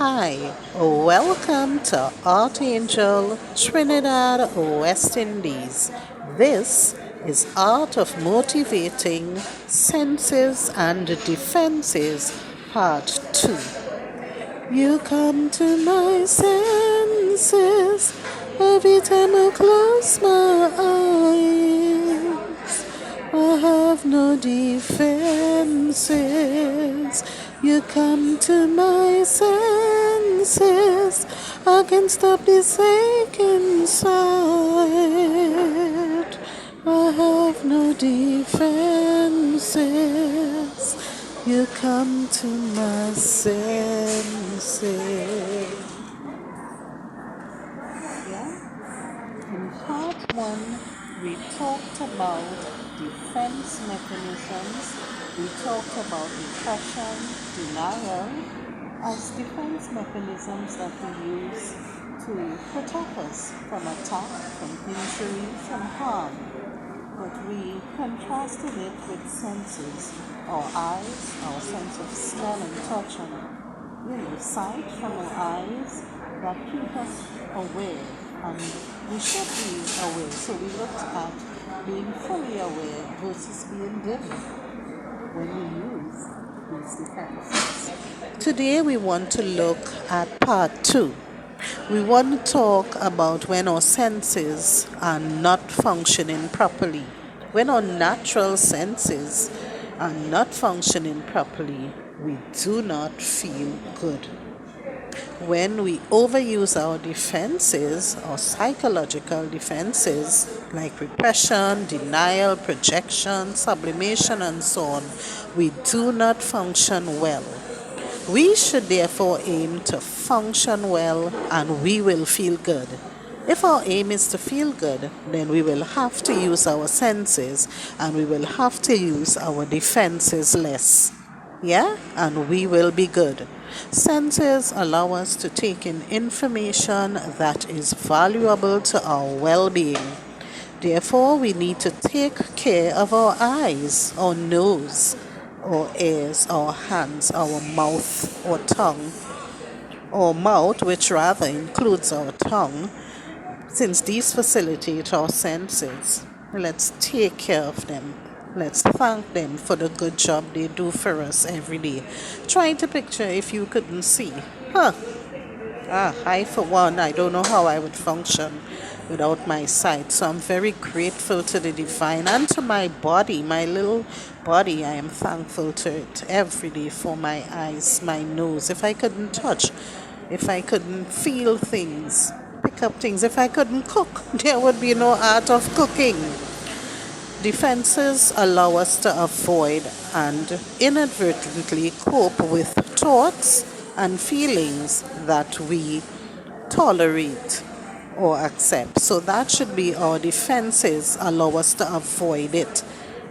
Hi, welcome to Artangel Trinidad West Indies. This is Art of Motivating Senses and Defenses, Part 2. You come to my senses every time I close my eyes. I have no defenses. You come to my senses. I can stop this ache inside. I have no defenses. You come to my senses. In part 1, we talked about defense mechanisms. We talked about depression, denial as defense mechanisms that we use to protect us from attack, from injury, from harm. But we contrasted it with senses, our eyes, our sense of smell and touch, and sight from our eyes that keep us aware. And we should be aware. So we looked at being fully aware versus being dim when we use these defenses. Today we want to look at part 2. We want to talk about when our senses are not functioning properly. When our natural senses are not functioning properly, we do not feel good. When we overuse our defenses, or psychological defenses, like repression, denial, projection, sublimation, and so on, we do not function well. We should therefore aim to function well, and we will feel good. If our aim is to feel good, then we will have to use our senses, and we will have to use our defenses less. And we will be good. Senses allow us to take in information that is valuable to our well-being. Therefore, we need to take care of our eyes, our nose, our ears, our hands, our mouth, or tongue. Our mouth, which rather includes our tongue, since these facilitate our senses. Let's take care of them. Let's thank them for the good job they do for us every day. Try to picture if you couldn't see. I for one, I don't know how I would function without my sight. So I'm very grateful to the divine and to my body, my little body. I am thankful to it every day for my eyes, my nose. If I couldn't touch, if I couldn't feel things, pick up things, if I couldn't cook, there would be no art of cooking. Defenses allow us to avoid and inadvertently cope with thoughts and feelings that we tolerate or accept. So that should be our defenses allow us to avoid it,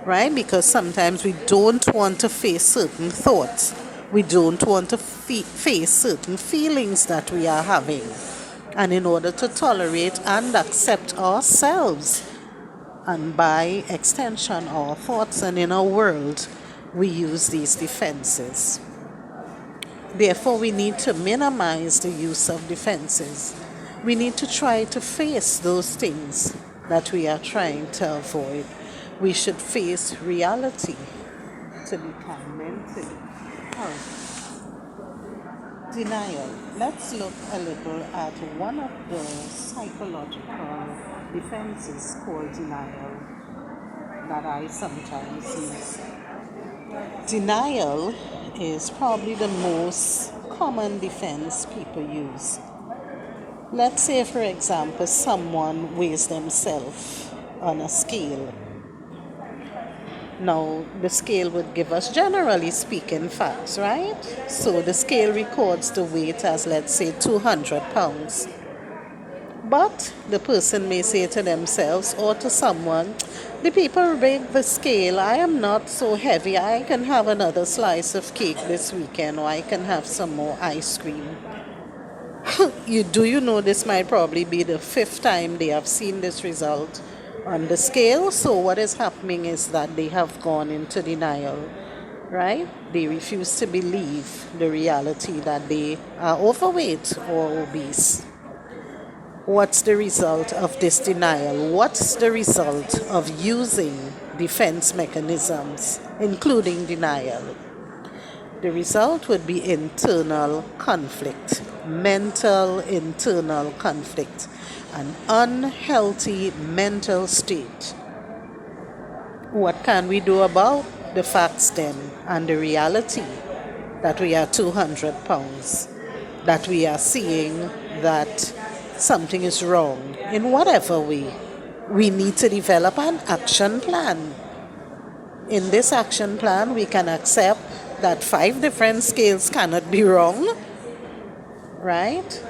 right? Because sometimes we don't want to face certain thoughts. We don't want to face certain feelings that we are having. And in order to tolerate and accept ourselves, and by extension our thoughts and in our world, we use these defenses. Therefore, we need to minimize the use of defenses. We need to try to face those things that we are trying to avoid. We should face reality to become mentally healthy. Denial. Let's look a little at one of the psychological defenses called denial that I sometimes use. Denial is probably the most common defense people use. Let's say, for example, someone weighs themselves on a scale. Now, the scale would give us, generally speaking, facts, right? So the scale records the weight as, let's say, 200 pounds. But the person may say to themselves or to someone, the people rig the scale. I am not so heavy. I can have another slice of cake this weekend, or I can have some more ice cream. Do you know this might probably be the 5th time they have seen this result on the scale? So what is happening is that they have gone into denial. right? They refuse to believe the reality that they are overweight or obese. What's the result of this denial? What's the result of using defense mechanisms, including denial? The result would be internal conflict, mental internal conflict, an unhealthy mental state. What can we do about the facts then and the reality that we are 200 pounds, that we are seeing that something is wrong in whatever way? We need to develop an action plan. In this action plan, we can accept that 5 different scales cannot be wrong, right?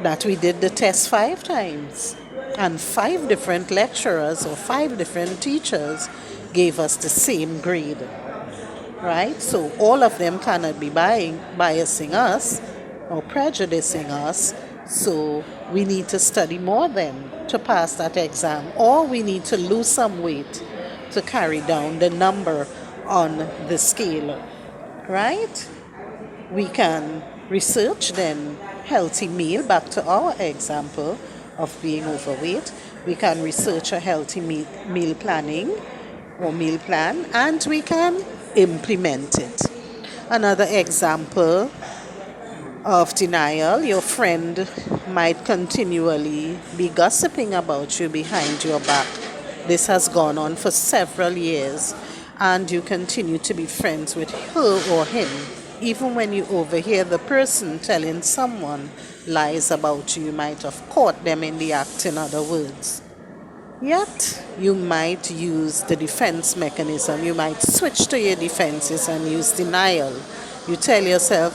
That we did the test 5 times and 5 different lecturers or 5 different teachers gave us the same grade, right? So all of them cannot be biasing us or prejudicing us. So we need to study more then to pass that exam, or we need to lose some weight to carry down the number on the scale, right? We can research then healthy meal, back to our example of being overweight. We can research a healthy meal planning or meal plan, and we can implement it. Another example of denial, your friend might continually be gossiping about you behind your back. This has gone on for several years, and you continue to be friends with her or him. Even when you overhear the person telling someone lies about you, you might have caught them in the act, in other words. Yet, you might use the defense mechanism. You might switch to your defenses and use denial. You tell yourself,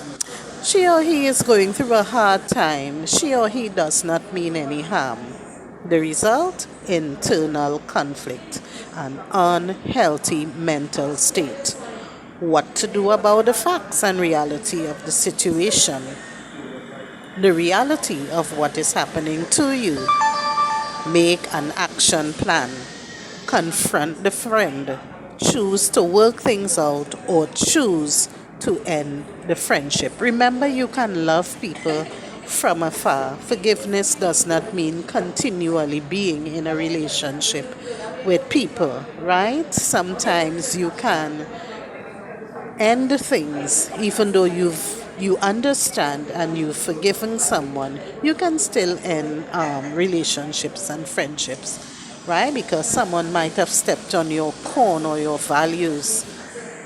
she or he is going through a hard time. She or he does not mean any harm. The result? Internal conflict, an unhealthy mental state. What to do about the facts and reality of the situation? The reality of what is happening to you. Make an action plan. Confront the friend. Choose to work things out or choose to end the friendship. Remember, you can love people from afar. Forgiveness does not mean continually being in a relationship with people, right? Sometimes you can end things even though you understand and you've forgiven someone. You can still end relationships and friendships, right? Because someone might have stepped on your corn or your values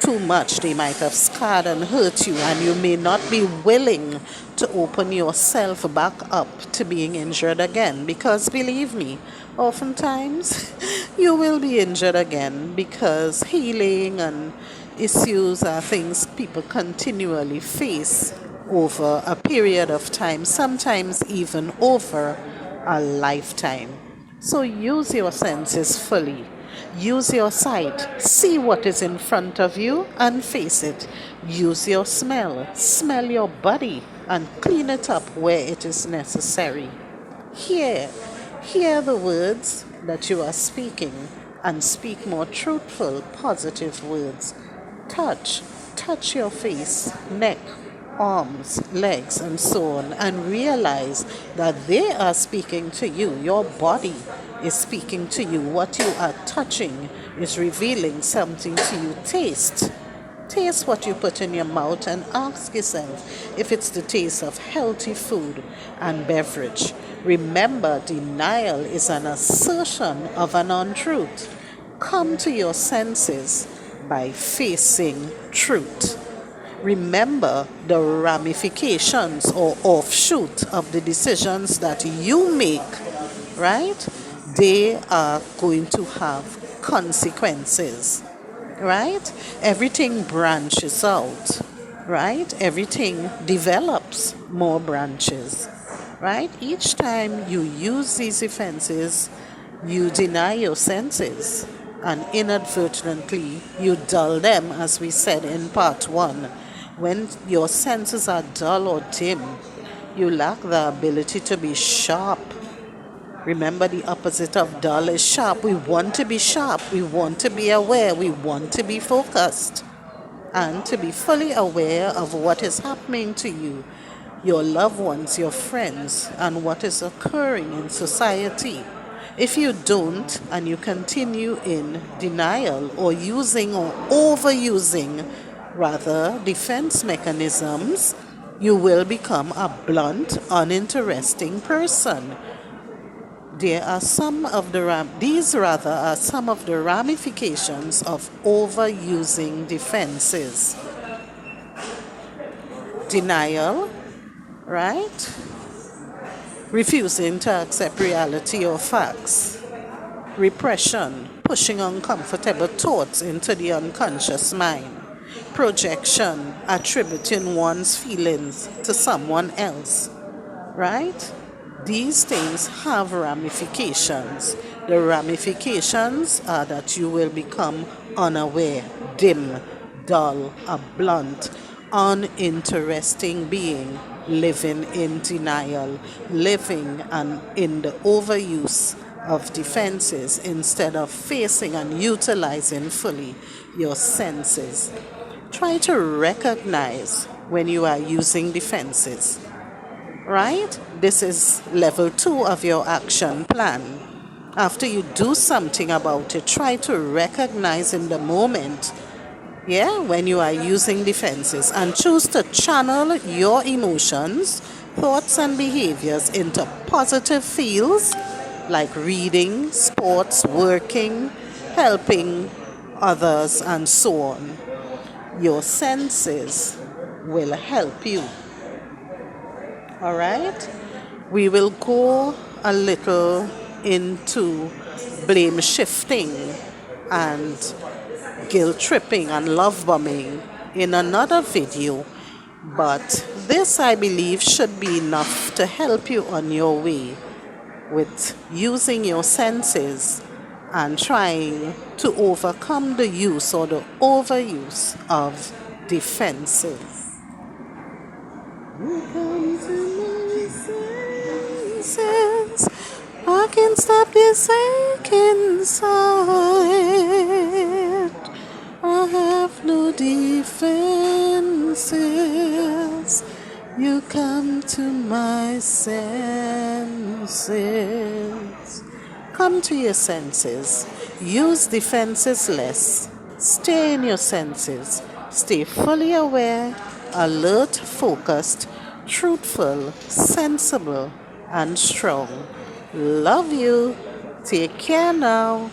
too much. They might have scarred and hurt you, and you may not be willing to open yourself back up to being injured again. Because believe me, oftentimes you will be injured again, because healing and issues are things people continually face over a period of time, sometimes even over a lifetime. So use your senses fully. Use your sight. See what is in front of you and face it. Use your smell. Smell your body and clean it up where it is necessary. Hear the words that you are speaking and speak more truthful, positive words. Touch your face, neck, arms, legs, and so on, and realize that they are speaking to you. Your body is speaking to you. What you are touching is revealing something to you. Taste what you put in your mouth and ask yourself if it's the taste of healthy food and beverage. Remember, denial is an assertion of an untruth. Come to your senses by facing truth. Remember the ramifications or offshoot of the decisions that you make, right? They are going to have consequences, right? Everything branches out, right? Everything develops more branches, right? Each time you use these defenses, you deny your senses, and inadvertently you dull them, as we said in part 1. When your senses are dull or dim, you lack the ability to be sharp. Remember, the opposite of dull is sharp. We want to be sharp. We want to be aware. We want to be focused. and to be fully aware of what is happening to you, your loved ones, your friends, and what is occurring in society. If you don't and you continue in denial or using or overusing rather defense mechanisms, you will become a blunt, uninteresting person. There are some of the these rather are some of the ramifications of overusing defenses. Denial, right? Refusing to accept reality or facts. Repression, pushing uncomfortable thoughts into the unconscious mind. Projection, attributing one's feelings to someone else, right? These things have ramifications. The ramifications are that you will become unaware, dim, dull, a blunt, uninteresting being, living in denial, living and in the overuse of defenses instead of facing and utilizing fully your senses. Try to recognize when you are using defenses, right? This is level 2 of your action plan. After you do something about it, try to recognize in the moment, when you are using defenses, and choose to channel your emotions, thoughts, and behaviors into positive fields like reading, sports, working, helping others, and so on. Your senses will help you. All right? We will go a little into blame shifting and guilt tripping and love bombing in another video, but this I believe should be enough to help you on your way with using your senses and trying to overcome the use or the overuse of defenses. You come to my senses, I can't stop this ache inside. I have no defenses. You come to my senses. Come to your senses. Use defenses less. Stay in your senses. Stay fully aware, alert, focused, truthful, sensible, and strong. Love you. Take care now.